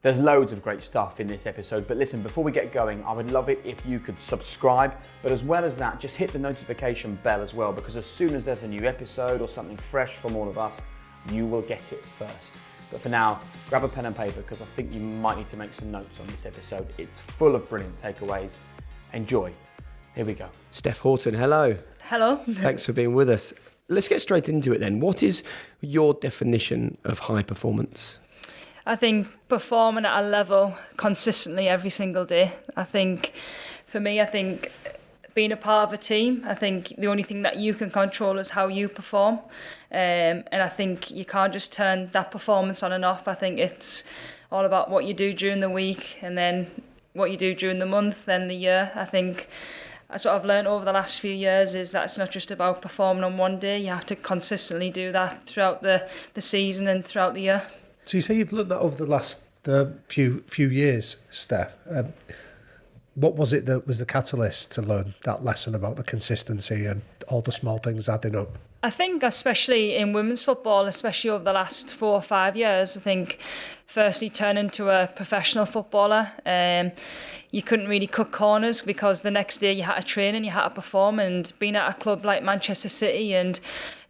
There's loads of great stuff in this episode, but listen, before we get going, I would love it if you could subscribe, but as well as that, just hit the notification bell as well, because as soon as there's a new episode or something fresh from all of us, you will get it first. But for now, grab a pen and paper, because I think you might need to make some notes on this episode. It's full of brilliant takeaways. Enjoy. Here we go. Steph Houghton, hello. Hello. Thanks for being with us. Let's get straight into it then. What is your definition of high performance? I think performing at a level consistently every single day. I think for me, being a part of a team, I think the only thing that you can control is how you perform. And I think you can't just turn that performance on and off. I think it's all about what you do during the week and then what you do during the month, then the year. I think that's what I've learned over the last few years, is that it's not just about performing on one day. You have to consistently do that throughout the season and throughout the year. So you say you've learned that over the last few years, Steph. What was it that was the catalyst to learn that lesson about the consistency and all the small things adding up? I think especially in women's football, especially over the last 4 or 5 years, I think firstly turning to a professional footballer, you couldn't really cut corners because the next day you had to train and you had to perform, and being at a club like Manchester City and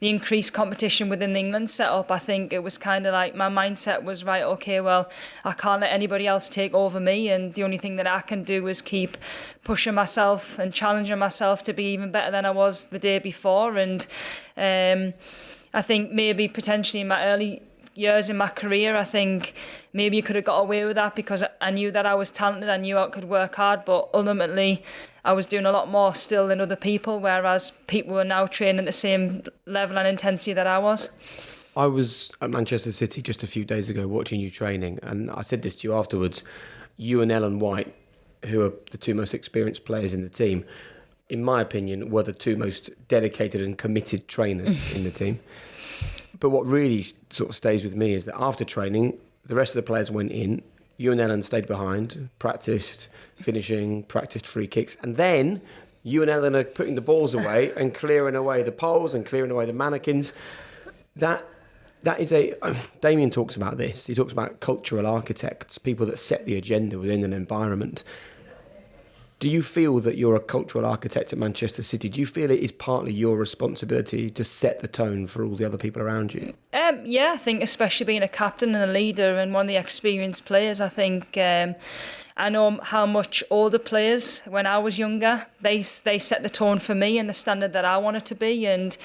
the increased competition within the England setup, I think it was kind of like my mindset was, right, okay, well, I can't let anybody else take over me, and the only thing that I can do is keep pushing myself and challenging myself to be even better than I was the day before. And I think maybe potentially in my early years in my career, I think maybe you could have got away with that because I knew that I was talented, I knew I could work hard, but ultimately I was doing a lot more still than other people, whereas people were now training at the same level and intensity that I was. I was at Manchester City just a few days ago watching you training, and I said this to you afterwards. You and Ellen White, who are the two most experienced players in the team, in my opinion, were the two most dedicated and committed trainers in the team. But what really sort of stays with me is that after training, the rest of the players went in. You and Ellen stayed behind, practiced finishing, practiced free kicks. And then you and Ellen are putting the balls away and clearing away the poles and clearing away the mannequins. That is Damien talks about this. He talks about cultural architects, people that set the agenda within an environment. Do you feel that you're a cultural architect at Manchester City? Do you feel it is partly your responsibility to set the tone for all the other people around you? Yeah, I think especially being a captain and a leader and one of the experienced players, I think I know how much older players, when I was younger, they set the tone for me and the standard that I wanted to be, and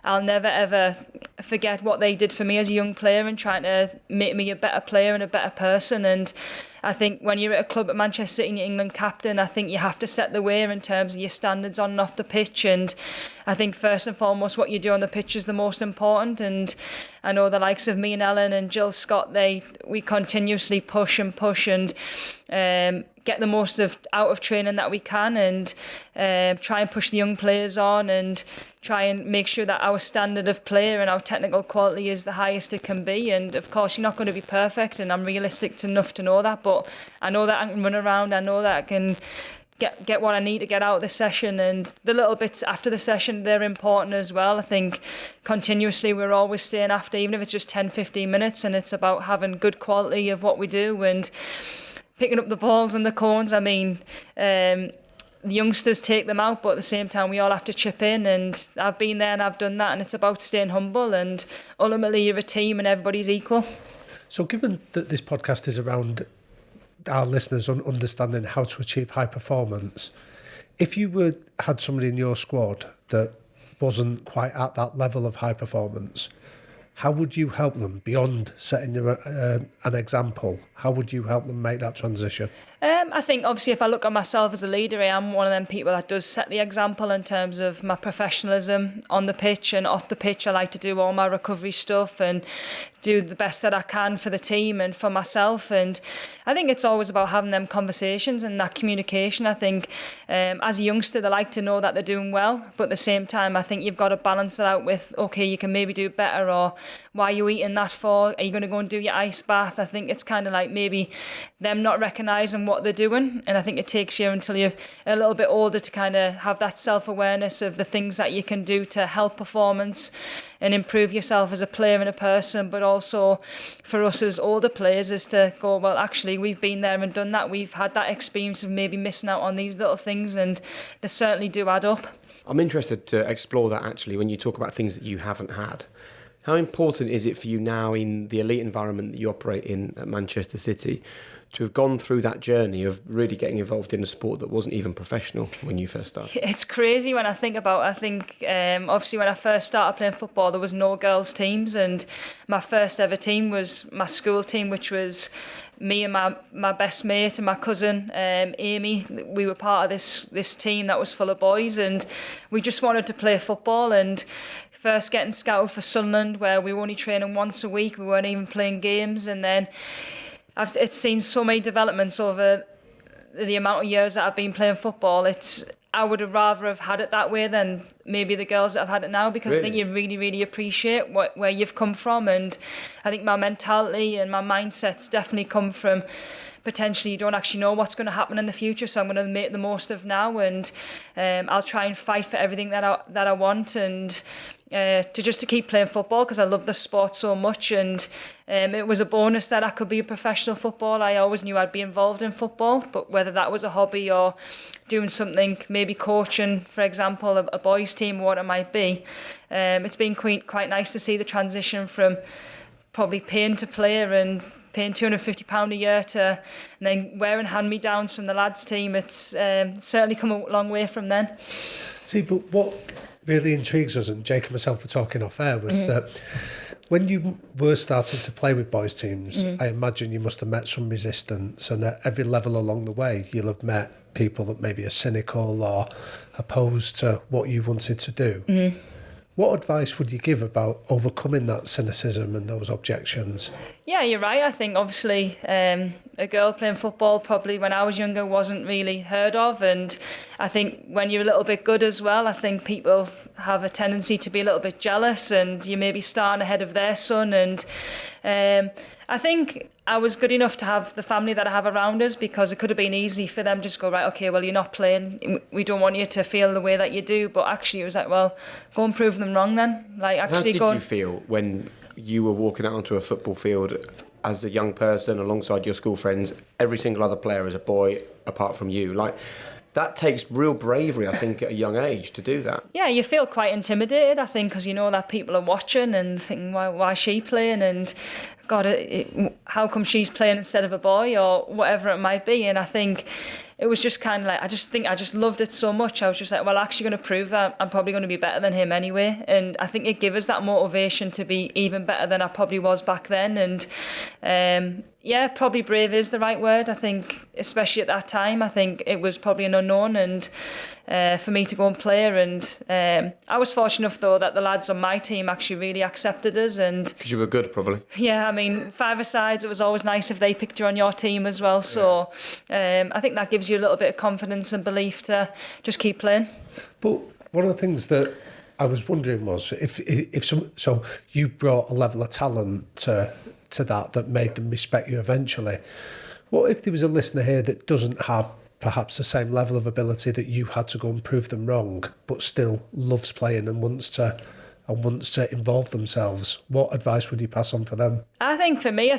I'll never ever forget what they did for me as a young player and trying to make me a better player and a better person. And I think when you're at a club at Manchester City and you're England captain, I think you have to set the way in terms of your standards on and off the pitch. And I think first and foremost, what you do on the pitch is the most important. And I know the likes of me and Ellen and Jill Scott, we continuously push and get the most out of training that we can, and try and push the young players on and try and make sure that our standard of player and our technical quality is the highest it can be. And of course you're not going to be perfect, and I'm realistic enough to know that, but I know that I can run around, I know that I can get what I need to get out of the session, and the little bits after the session, they're important as well. I think continuously we're always staying after, even if it's just 10-15 minutes, and it's about having good quality of what we do and picking up the balls and the cones. I mean, the youngsters take them out, but at the same time we all have to chip in, and I've been there and I've done that, and it's about staying humble, and ultimately you're a team and everybody's equal. So given that this podcast is around our listeners understanding how to achieve high performance, if you had somebody in your squad that wasn't quite at that level of high performance, how would you help them beyond setting an example? How would you help them make that transition? I think obviously if I look at myself as a leader, I am one of them people that does set the example in terms of my professionalism on the pitch and off the pitch. I like to do all my recovery stuff and do the best that I can for the team and for myself. And I think it's always about having them conversations and that communication. I think as a youngster, they like to know that they're doing well, but at the same time, I think you've got to balance it out with, okay, you can maybe do better, or why are you eating that for? Are you going to go and do your ice bath? I think it's kind of like maybe them not recognising what they're doing. And I think it takes you until you're a little bit older to kind of have that self-awareness of the things that you can do to help performance and improve yourself as a player and a person, but also for us as older players is to go, well, actually, we've been there and done that. We've had that experience of maybe missing out on these little things, and they certainly do add up. I'm interested to explore that, actually, when you talk about things that you haven't had. How important is it for you now in the elite environment that you operate in at Manchester City to have gone through that journey of really getting involved in a sport that wasn't even professional when you first started? It's crazy when I think about it. I think obviously when I first started playing football there was no girls teams, and my first ever team was my school team, which was me and my best mate and my cousin Amy. We were part of this team that was full of boys, and we just wanted to play football. And first getting scouted for Sunderland, where we were only training once a week, we weren't even playing games, and then it's seen so many developments over the amount of years that I've been playing football. I would have rather have had it that way than maybe the girls that have had it now, because really? I think you really, really appreciate where you've come from. And I think my mentality and my mindset's definitely come from potentially you don't actually know what's going to happen in the future, so I'm going to make the most of now, and I'll try and fight for everything that I want, and to keep playing football because I love the sport so much. And it was a bonus that I could be a professional footballer. I always knew I'd be involved in football, but whether that was a hobby or doing something, maybe coaching, for example, a boys team or what it might be, it's been quite nice to see the transition from probably paying to play and paying £250 a year and then wearing hand-me-downs from the lads team. It's certainly come a long way from then. See, but what really intrigues us, and Jake and myself were talking off air, was that when you were starting to play with boys teams, I imagine you must have met some resistance, and at every level along the way you'll have met people that maybe are cynical or opposed to what you wanted to do. What advice would you give about overcoming that cynicism and those objections? Yeah, you're right. I think obviously a girl playing football probably when I was younger wasn't really heard of, and I think when you're a little bit good as well, I think people have a tendency to be a little bit jealous, and you may be starting ahead of their son. And I think I was good enough to have the family that I have around us, because it could have been easy for them to just go, right, okay, well, you're not playing, we don't want you to feel the way that you do. But actually it was like, well, go and prove them wrong then. Like, actually, how did you feel when you were walking out onto a football field as a young person alongside your school friends, every single other player is a boy apart from you? Like, that takes real bravery, I think, at a young age to do that. Yeah, you feel quite intimidated, I think, because you know that people are watching and thinking, why is she playing? And God, how come she's playing instead of a boy, or whatever it might be? And I think it was just kind of like, I just loved it so much. I was just like, well, actually going to prove that I'm probably going to be better than him anyway. And I think it gave us that motivation to be even better than I probably was back then. And yeah, probably brave is the right word. I think, especially at that time, I think it was probably an unknown, and for me to go and play. And I was fortunate enough, though, that the lads on my team actually really accepted us. And because you were good, probably. Yeah, I mean, five-a-sides, it was always nice if they picked you on your team as well. So I think that gives you a little bit of confidence and belief to just keep playing. But one of the things that I was wondering was so you brought a level of talent to that made them respect you eventually. What if there was a listener here that doesn't have perhaps the same level of ability that you had to go and prove them wrong, but still loves playing and wants to involve themselves? What advice would you pass on for them? I think for me,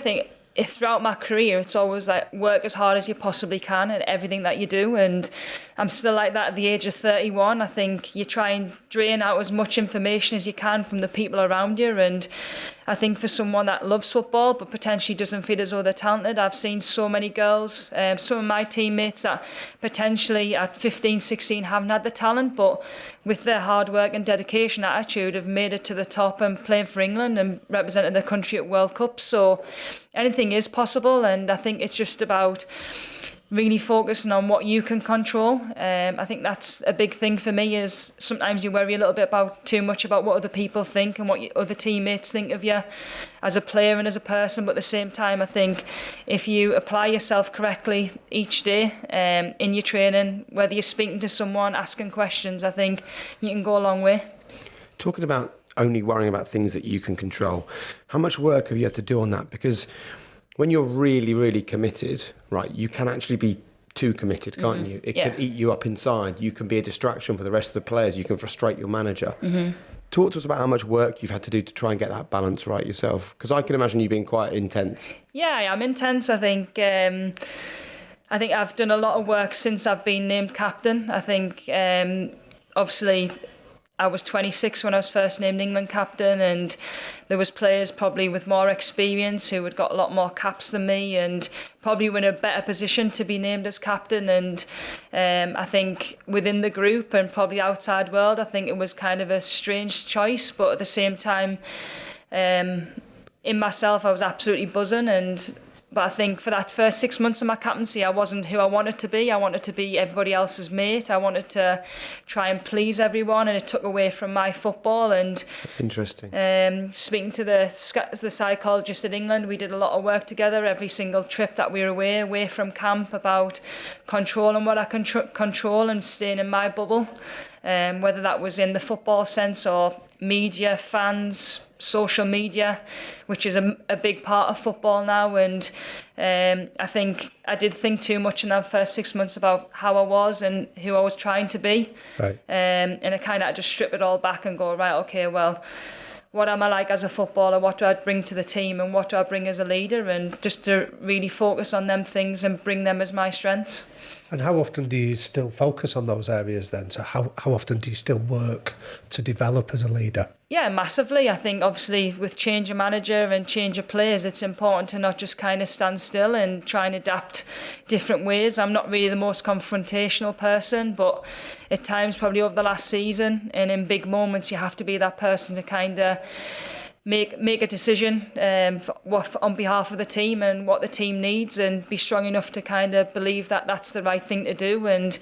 if throughout my career, it's always like work as hard as you possibly can at everything that you do. And I'm still like that at the age of 31. I think you try and drain out as much information as you can from the people around you. And I think for someone that loves football but potentially doesn't feel as though they're talented, I've seen so many girls, some of my teammates that potentially at 15, 16 haven't had the talent, but with their hard work and dedication attitude have made it to the top and playing for England and represented their country at World Cups. So anything is possible, and I think it's just about really focusing on what you can control. I think that's a big thing for me, is sometimes you worry a little bit too much about what other people think and what other teammates think of you as a player and as a person. But at the same time, I think if you apply yourself correctly each day in your training, whether you're speaking to someone, asking questions, I think you can go a long way. Talking about only worrying about things that you can control. How much work have you had to do on that? Because when you're really, really committed, right, you can actually be too committed, can't you? It can eat you up inside. You can be a distraction for the rest of the players. You can frustrate your manager. Talk to us about how much work you've had to do to try and get that balance right yourself. Because I can imagine you being quite intense. Yeah, I am intense. I think I've done a lot of work since I've been named captain. I think obviously I was 26 when I was first named England captain, and there was players probably with more experience who had got a lot more caps than me and probably were in a better position to be named as captain. And I think within the group and probably outside world, I think it was kind of a strange choice, but at the same time, in myself, I was absolutely buzzing. But I think for that first 6 months of my captaincy, I wasn't who I wanted to be. I wanted to be everybody else's mate. I wanted to try and please everyone, and it took away from my football. And that's interesting. Speaking to the psychologist in England, we did a lot of work together every single trip that we were away from camp, about controlling what I can control and staying in my bubble, whether that was in the football sense or media, fans, social media, which is a big part of football now. And I think I did think too much in that first 6 months about how I was and who I was trying to be. Right. And I kind of had to strip it all back and go, right, okay, well, what am I like as a footballer? What do I bring to the team? And what do I bring as a leader? And just to really focus on them things and bring them as my strengths. And how often do you still focus on those areas then? So how often do you still work to develop as a leader? Yeah, massively. I think obviously with change of manager and change of players, it's important to not just kind of stand still and try and adapt different ways. I'm not really the most confrontational person, but at times probably over the last season and in big moments, you have to be that person to kind of make a decision on behalf of the team and what the team needs, and be strong enough to kind of believe that that's the right thing to do. And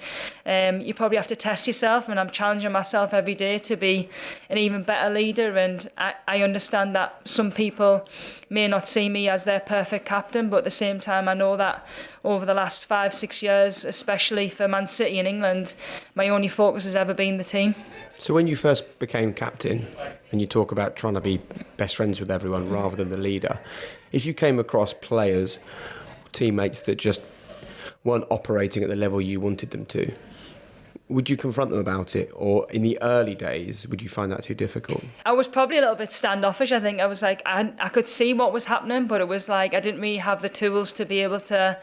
you probably have to test yourself, and I'm challenging myself every day to be an even better leader. And I understand that some people may not see me as their perfect captain, but at the same time I know that over the last 5-6 years, especially for Man City and England, my only focus has ever been the team. So when you first became captain, and you talk about trying to be best friends with everyone rather than the leader, if you came across players, teammates that just weren't operating at the level you wanted them to, would you confront them about it? Or in the early days, would you find that too difficult? I was probably a little bit standoffish. I think I was like, I could see what was happening, but it was like I didn't really have the tools to be able to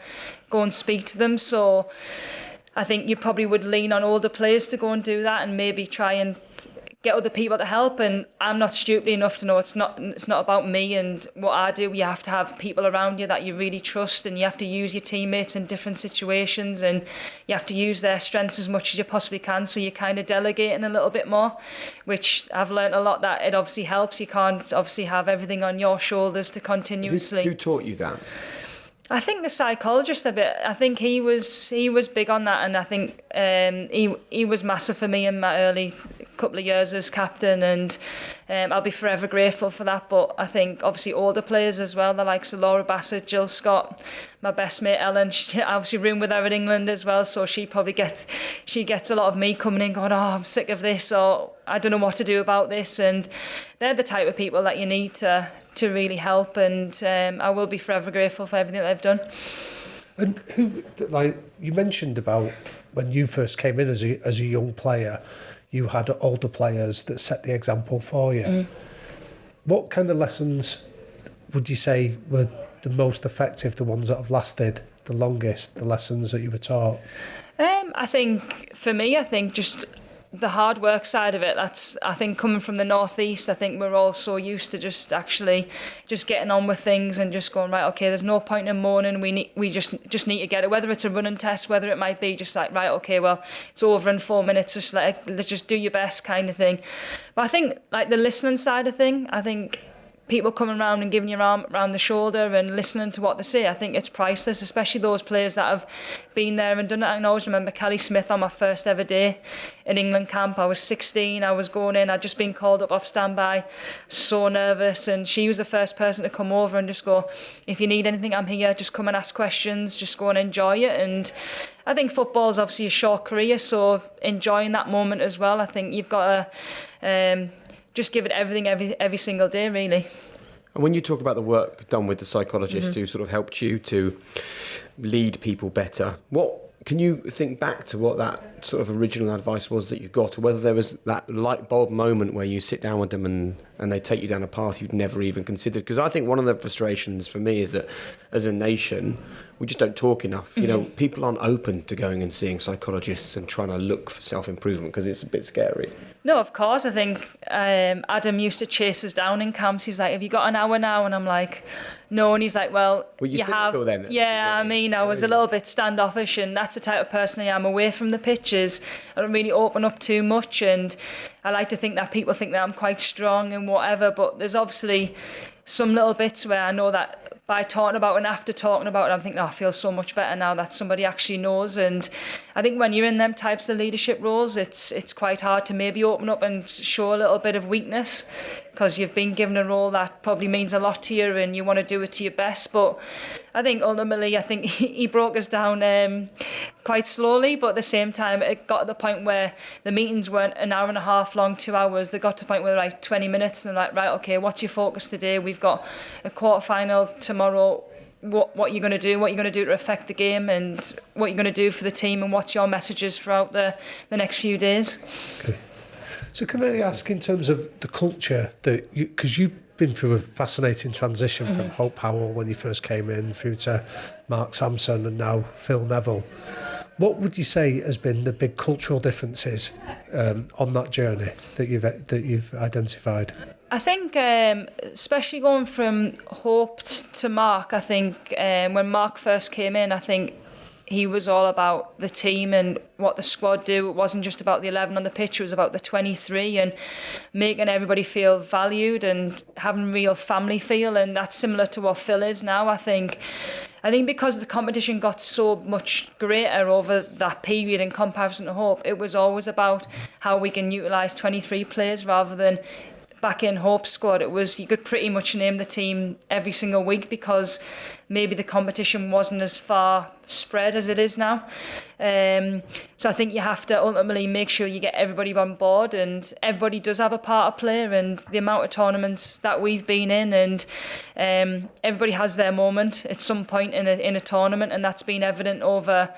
go and speak to them. So I think you probably would lean on older players to go and do that, and maybe try and get other people to help. And I'm not stupid enough to know it's not about me and what I do. You have to have people around you that you really trust, and you have to use your teammates in different situations, and you have to use their strengths as much as you possibly can. So you're kind of delegating a little bit more, which I've learned a lot that it obviously helps. You can't obviously have everything on your shoulders to continuously. Who taught you that? I think the psychologist a bit. I think he was big on that, and I think he was massive for me in my early couple of years as captain, and I'll be forever grateful for that. But I think obviously older players as well, the likes of Laura Bassett, Jill Scott, my best mate Ellen, she obviously roomed with her in England as well, so she probably gets a lot of me coming in going, oh, I'm sick of this, or I don't know what to do about this. And they're the type of people that you need to really help, and I will be forever grateful for everything that they've done. And who, like you mentioned about when you first came in as a young player, you had older players that set the example for you. What kind of lessons would you say were the most effective, the ones that have lasted the longest, the lessons that you were taught? I think for me, just the hard work side of it. That's, I think, coming from the northeast, I think we're all so used to just getting on with things and just going, right, okay, there's no point in moaning, we just need to get it, whether it's a running test, whether it might be just like, right, okay, well, it's over in 4 minutes, just like, let's just do your best kind of thing. But I think like the listening side of thing, I think people coming around and giving your arm around the shoulder and listening to what they say, I think it's priceless, especially those players that have been there and done it. I can always remember Kelly Smith on my first ever day in England camp. I was 16, I was going in, I'd just been called up off standby, so nervous, and she was the first person to come over and just go, if you need anything, I'm here, just come and ask questions, just go and enjoy it. And I think football's obviously a short career, so enjoying that moment as well. I think you've got to just give it everything every single day, really. And when you talk about the work done with the psychologist who sort of helped you to lead people better, what can you think back to what that sort of original advice was that you got, or whether there was that light bulb moment where you sit down with them and they take you down a path you'd never even considered? Because I think one of the frustrations for me is that as a nation, we just don't talk enough. You know, people aren't open to going and seeing psychologists and trying to look for self-improvement because it's a bit scary. No, of course. I think Adam used to chase us down in camps. He's like, have you got an hour now? And I'm like, no. And he's like, well, you have. Then? Yeah, I mean, I was a little bit standoffish, and that's the type of person I am. Away from the pitches, I don't really open up too much, and I like to think that people think that I'm quite strong and whatever, but there's obviously some little bits where I know that by talking about it and after talking about it, I'm thinking, I feel so much better now that somebody actually knows. And I think when you're in them types of leadership roles, it's quite hard to maybe open up and show a little bit of weakness, because you've been given a role that probably means a lot to you and you want to do it to your best. But I think ultimately, he broke us down quite slowly, but at the same time, it got to the point where the meetings weren't an hour and a half long, 2 hours. They got to the point where they're like 20 minutes, and they're like, right, okay, what's your focus today? We've got a quarter-final tomorrow. What you're going to do, what you're going to do to affect the game, and what you're going to do for the team, and what's your messages throughout the next few days. Okay. So can I ask, in terms of the culture, that because you've been through a fascinating transition from Hope Howell when you first came in, through to Mark Sampson and now Phil Neville, what would you say has been the big cultural differences on that journey that you've identified? I think, especially going from Hope to Mark, I think when Mark first came in, I think he was all about the team and what the squad do. It wasn't just about the 11 on the pitch, it was about the 23 and making everybody feel valued and having real family feel, and that's similar to what Phil is now. I think because the competition got so much greater over that period in comparison to Hope, it was always about how we can utilise 23 players rather than back in Hope's squad. It was, you could pretty much name the team every single week because maybe the competition wasn't as far spread as it is now. So I think you have to ultimately make sure you get everybody on board, and everybody does have a part to play, and the amount of tournaments that we've been in, and everybody has their moment at some point in a tournament, and that's been evident over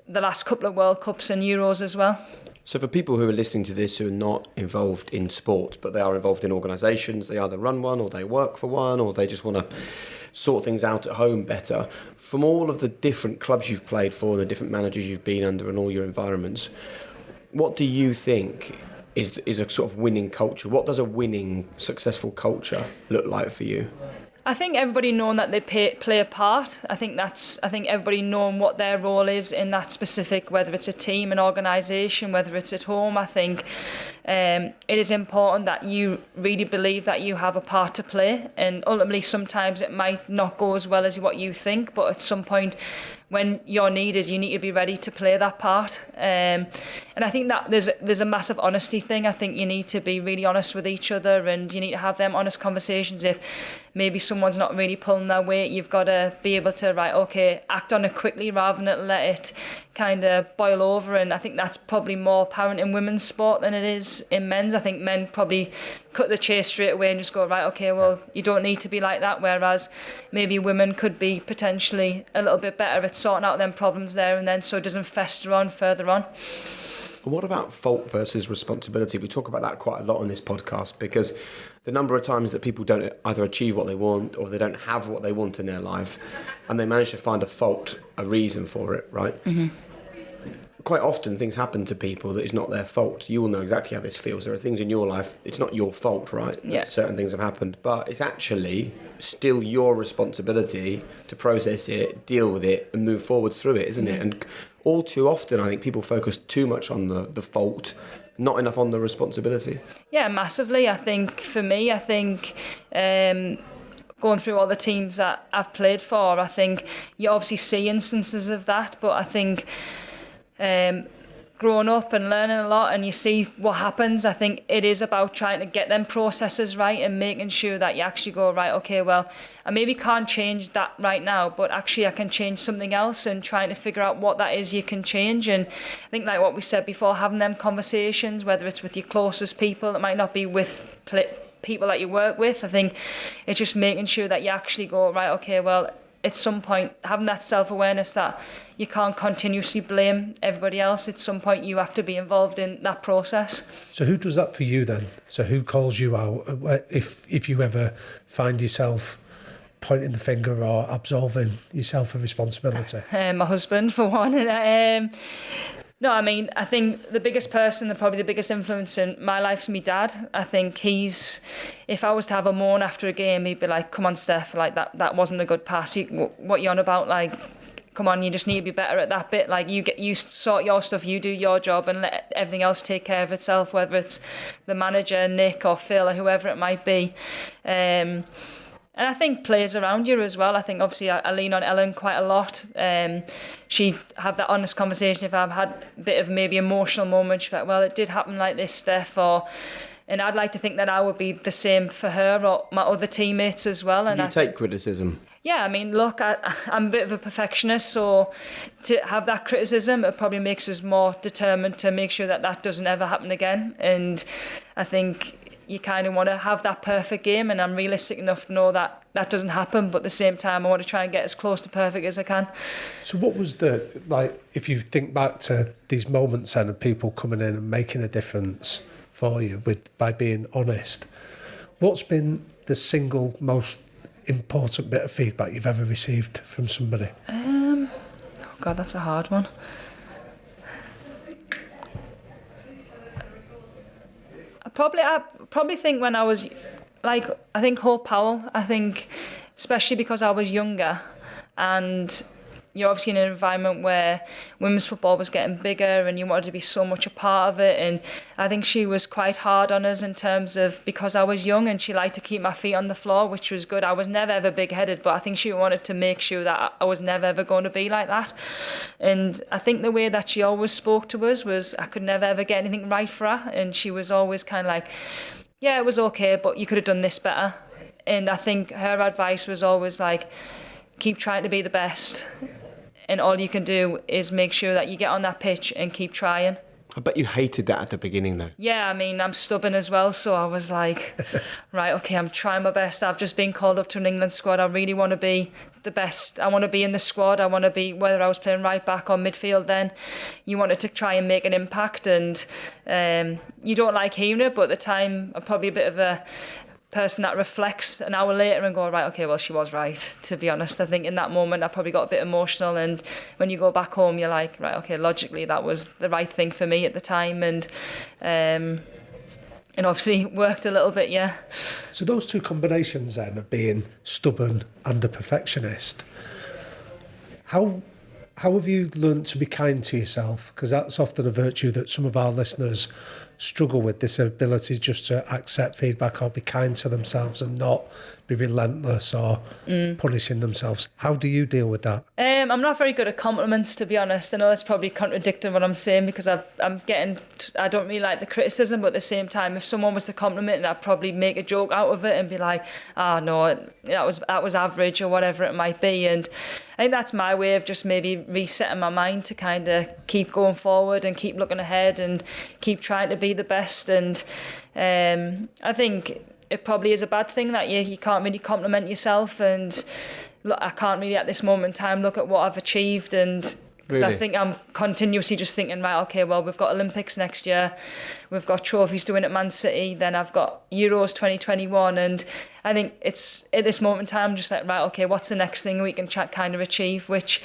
the last couple of World Cups and Euros as well. So for people who are listening to this who are not involved in sport, but they are involved in organisations, they either run one or they work for one, or they just want to sort things out at home better, from all of the different clubs you've played for, the different managers you've been under and all your environments, what do you think is a sort of winning culture? What does a winning, successful culture look like for you? I think everybody knowing that they play a part. I think everybody knowing what their role is in that specific, whether it's a team, an organisation, whether it's at home. I think it is important that you really believe that you have a part to play, and ultimately sometimes it might not go as well as what you think, but at some point when you're needed, you need to be ready to play that part. And I think that there's a massive honesty thing. I think you need to be really honest with each other, and you need to have them honest conversations. If maybe someone's not really pulling their weight, you've got to be able to, right, okay, act on it quickly rather than let it kind of boil over. And I think that's probably more apparent in women's sport than it is in men's. I think men probably cut the chase straight away and just go, right, okay, well, you don't need to be like that, whereas maybe women could be potentially a little bit better at sorting out them problems there and then, so it doesn't fester on further on. And what about fault versus responsibility? We talk about that quite a lot on this podcast, because the number of times that people don't either achieve what they want or they don't have what they want in their life, and they manage to find a fault, a reason for it, right? Mm-hmm. Quite often things happen to people that is not their fault. You will know exactly how this feels. There are things in your life, it's not your fault, right? Yeah. Certain things have happened, but it's actually still your responsibility to process it, deal with it, and move forward through it, isn't it? And all too often, I think people focus too much on the fault, not enough on the responsibility. Yeah, massively. I think for me, going through all the teams that I've played for, I think you obviously see instances of that, but I think growing up and learning a lot and you see what happens, I think it is about trying to get them processes right and making sure that you actually go, right, okay, well, I maybe can't change that right now, but actually I can change something else, and trying to figure out what that is you can change. And I think, like what we said before, having them conversations, whether it's with your closest people, it might not be with people that you work with. I think it's just making sure that you actually go, right, okay, well, at some point, having that self-awareness that you can't continuously blame everybody else. At some point, you have to be involved in that process. So who does that for you then? So who calls you out if you ever find yourself pointing the finger or absolving yourself of responsibility? My husband, for one. No, I mean, I think the biggest person, probably the biggest influence in my life is my dad. I think if I was to have a moan after a game, he'd be like, come on, Steph, like that wasn't a good pass. What you on about? Like, come on, you just need to be better at that bit. Like, you sort your stuff, you do your job, and let everything else take care of itself, whether it's the manager, Nick or Phil or whoever it might be. And I think players around you as well. I think obviously I lean on Ellen quite a lot. She'd have that honest conversation if I've had a bit of maybe emotional moment. She'd be like, well, it did happen like this, Steph. And I'd like to think that I would be the same for her or my other teammates as well. And you take criticism? Yeah, I mean, look, I'm a bit of a perfectionist, so to have that criticism, it probably makes us more determined to make sure that doesn't ever happen again. And I think you kind of want to have that perfect game, and I'm realistic enough to know that doesn't happen, but at the same time I want to try and get as close to perfect as I can. So what was if you think back to these moments then of people coming in and making a difference for you by being honest, what's been the single most important bit of feedback you've ever received from somebody? Oh God, that's a hard one. I probably think when I was, I think Hope Powell, I think especially because I was younger, and you're obviously in an environment where women's football was getting bigger and you wanted to be so much a part of it, and I think she was quite hard on us in terms of, because I was young and she liked to keep my feet on the floor, which was good. I was never ever big-headed, but I think she wanted to make sure that I was never ever going to be like that. And I think the way that she always spoke to us was I could never ever get anything right for her, and she was always kind of like, yeah, it was okay, but you could have done this better. And I think her advice was always like, keep trying to be the best, and all you can do is make sure that you get on that pitch and keep trying. I bet you hated that at the beginning though. Yeah, I mean, I'm stubborn as well, so I was like, right, okay, I'm trying my best. I've just been called up to an England squad. I really want to be the best. I want to be in the squad. I want to be, whether I was playing right back or midfield then, you wanted to try and make an impact, and you don't like hearing it, but at the time I'm probably a bit of a person that reflects an hour later and go, right, okay, well, she was right, to be honest. I think in that moment I probably got a bit emotional, and when you go back home you're like, right, okay, logically that was the right thing for me at the time, and obviously worked a little bit, yeah. So those two combinations then of being stubborn and a perfectionist, how have you learned to be kind to yourself? Because that's often a virtue that some of our listeners struggle with, this ability just to accept feedback or be kind to themselves and not be relentless or punishing themselves. How do you deal with that? I'm not very good at compliments, to be honest. I know that's probably contradicting what I'm saying, because I don't really like the criticism, but at the same time, if someone was to compliment, I'd probably make a joke out of it and be like, no, that was average or whatever it might be. And I think that's my way of just maybe resetting my mind to kind of keep going forward and keep looking ahead and keep trying to be the best. And I think it probably is a bad thing that you can't really compliment yourself, and look, I can't really at this moment in time look at what I've achieved, and because I think I'm continuously just thinking, right, okay, well, we've got Olympics next year, we've got trophies to win at Man City, then I've got Euros 2021, and I think it's at this moment in time just like, right, okay, what's the next thing we can kind of achieve, which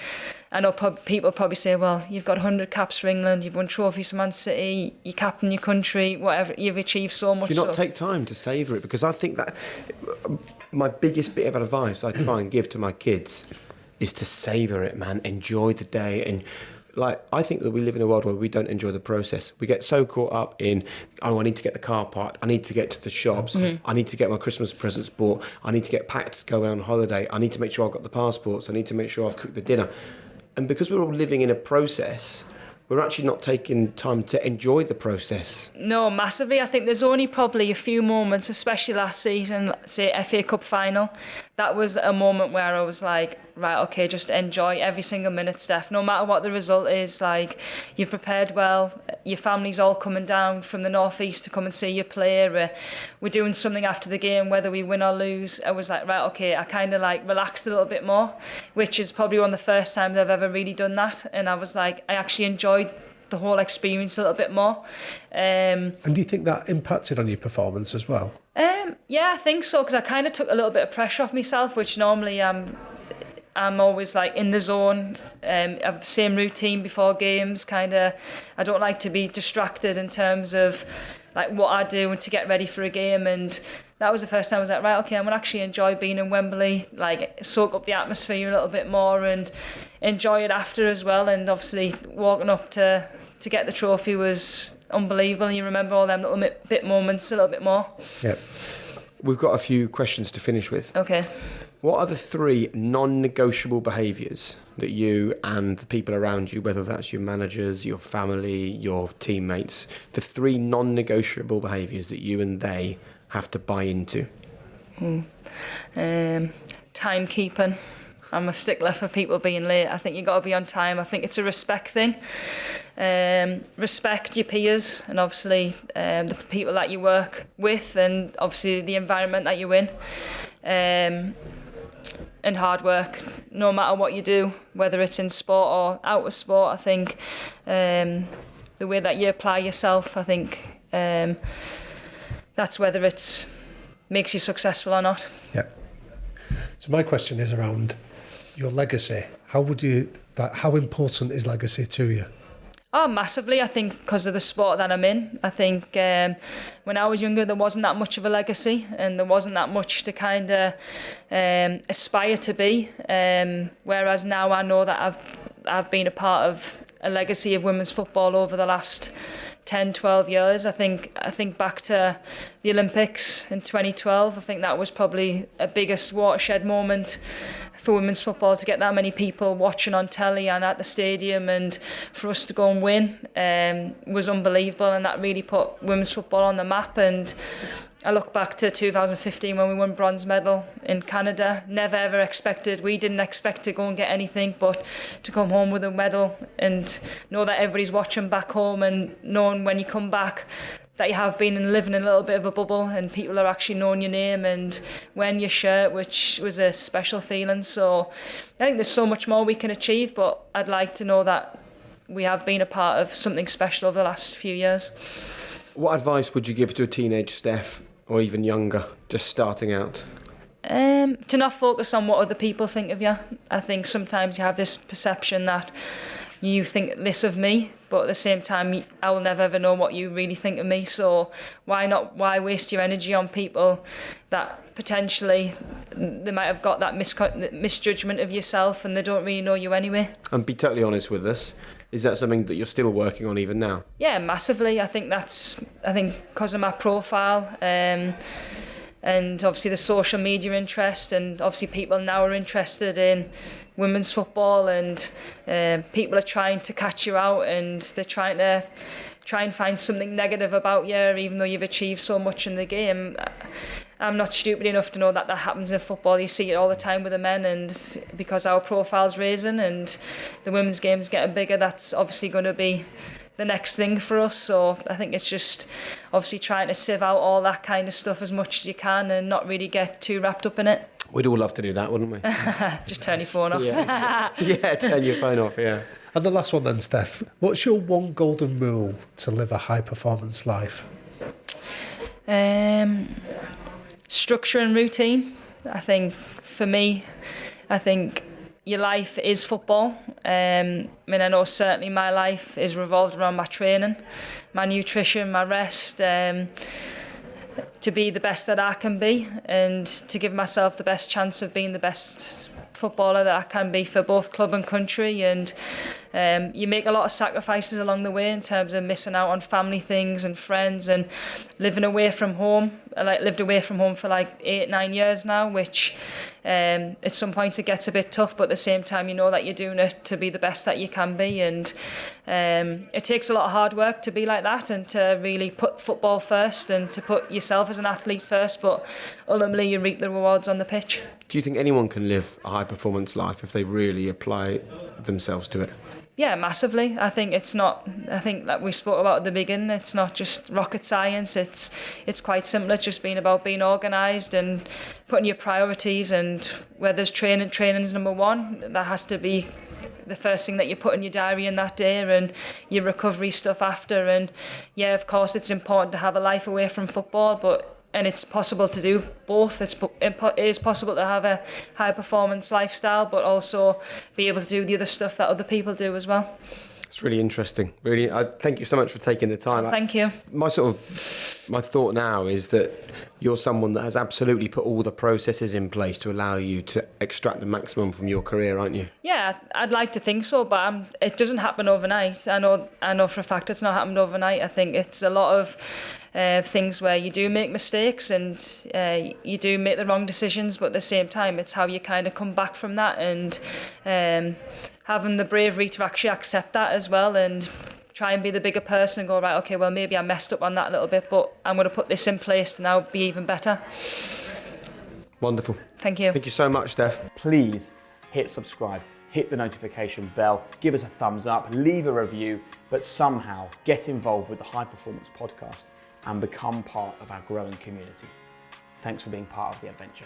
I know people probably say, well, you've got 100 caps for England, you've won trophies for Man City, you captain your country, whatever, you've achieved so much. Do you not take time to savour it? Because I think that my biggest bit of advice I try and give to my kids is to savour it, man. Enjoy the day. And I think that we live in a world where we don't enjoy the process. We get so caught up in, I need to get the car parked, I need to get to the shops, I need to get my Christmas presents bought, I need to get packed to go on holiday, I need to make sure I've got the passports, I need to make sure I've cooked the dinner. And because we're all living in a process, we're actually not taking time to enjoy the process. No, massively. I think there's only probably a few moments, especially last season, say FA Cup final. That was a moment where I was like, right, okay, just enjoy every single minute, Steph. No matter what the result is, like, you've prepared well. Your family's all coming down from the northeast to come and see you play. We're doing something after the game, whether we win or lose. I was like, right, okay, I kind of like relaxed a little bit more, which is probably one of the first times I've ever really done that. And I was like, I actually enjoyed the whole experience a little bit more. And do you think that impacted on your performance as well? Yeah, I think so, because I kind of took a little bit of pressure off myself, which normally I'm always like in the zone, have the same routine before games, I don't like to be distracted in terms of like what I do to get ready for a game. And that was the first time I was like, right, okay, I'm gonna actually enjoy being in Wembley, like soak up the atmosphere a little bit more and enjoy it after as well. And obviously walking up to get the trophy was unbelievable. And you remember all them little bit moments a little bit more. Yeah. We've got a few questions to finish with. Okay. What are the 3 non-negotiable behaviours that you and the people around you, whether that's your managers, your family, your teammates, the 3 non-negotiable behaviours that you and they have to buy into? Timekeeping. I'm a stickler for people being late. I think you got to be on time. I think it's a respect thing. Respect your peers and obviously the people that you work with and obviously the environment that you're in. And hard work, no matter what you do, whether it's in sport or out of sport. I think the way that you apply yourself, I think that's whether it makes you successful or not. Yeah. So my question is around your legacy. How important is legacy to you? Oh, massively. I think because of the sport that I'm in. I think when I was younger, there wasn't that much of a legacy and there wasn't that much to kind of aspire to be. Whereas now I know that I've been a part of a legacy of women's football over the last 10, 12 years. I think back to the Olympics in 2012. I think that was probably a biggest watershed moment for women's football, to get that many people watching on telly and at the stadium, and for us to go and win was unbelievable, and that really put women's football on the map. And I look back to 2015 when we won bronze medal in Canada. We didn't expect to go and get anything, but to come home with a medal and know that everybody's watching back home, and knowing when you come back that you have been living in a little bit of a bubble and people are actually knowing your name and wearing your shirt, which was a special feeling. So I think there's so much more we can achieve, but I'd like to know that we have been a part of something special over the last few years. What advice would you give to a teenage Steph, or even younger, just starting out? To not focus on what other people think of you. I think sometimes you have this perception that you think this of me, but at the same time I will never ever know what you really think of me. So why waste your energy on people that potentially they might have got that misjudgment of yourself and they don't really know you anyway. And be totally honest with us, is that something that you're still working on even now? Yeah, massively. I think because of my profile and obviously the social media interest, and obviously people now are interested in women's football, and people are trying to catch you out, and they're trying and find something negative about you, even though you've achieved so much in the game. I'm not stupid enough to know that happens in football. You see it all the time with the men, and because our profile's raising and the women's game's getting bigger, that's obviously going to be the next thing for us. So I think it's just obviously trying to sieve out all that kind of stuff as much as you can and not really get too wrapped up in it. We'd all love to do that, wouldn't we? Just turn your phone off. Yeah, turn your phone off, yeah. And the last one then, Steph. What's your one golden rule to live a high-performance life? Structure and routine. I think for me, your life is football. I know certainly my life is revolved around my training, my nutrition, my rest, to be the best that I can be and to give myself the best chance of being the best footballer that I can be for both club and country. And you make a lot of sacrifices along the way in terms of missing out on family things and friends and living away from home. I lived away from home for 8-9 years now, which at some point it gets a bit tough, but at the same time you know that you're doing it to be the best that you can be, and it takes a lot of hard work to be like that and to really put football first and to put yourself as an athlete first, but ultimately you reap the rewards on the pitch. Do you think anyone can live a high performance life if they really apply themselves to it? Yeah, massively. I think that we spoke about at the beginning, it's not just rocket science, it's quite simple. It's just about being organised and putting your priorities, and where there's training's number one. That has to be the first thing that you put in your diary in that day, and your recovery stuff after. And yeah, of course it's important to have a life away from football, and it's possible to do both. It is possible to have a high performance lifestyle, but also be able to do the other stuff that other people do as well. It's really interesting. Really, thank you so much for taking the time. Thank you. My thought now is that you're someone that has absolutely put all the processes in place to allow you to extract the maximum from your career, aren't you? Yeah, I'd like to think so, but it doesn't happen overnight. I know for a fact it's not happened overnight. I think it's a lot of things where you do make mistakes and you do make the wrong decisions, but at the same time it's how you kind of come back from that, and having the bravery to actually accept that as well, and try and be the bigger person and go, right, okay, well maybe I messed up on that a little bit, but I'm going to put this in place to now be even better. Wonderful. Thank you. Thank you so much, Steph. Please hit subscribe, hit the notification bell, give us a thumbs up, leave a review, but somehow get involved with the High Performance Podcast and become part of our growing community. Thanks for being part of the adventure.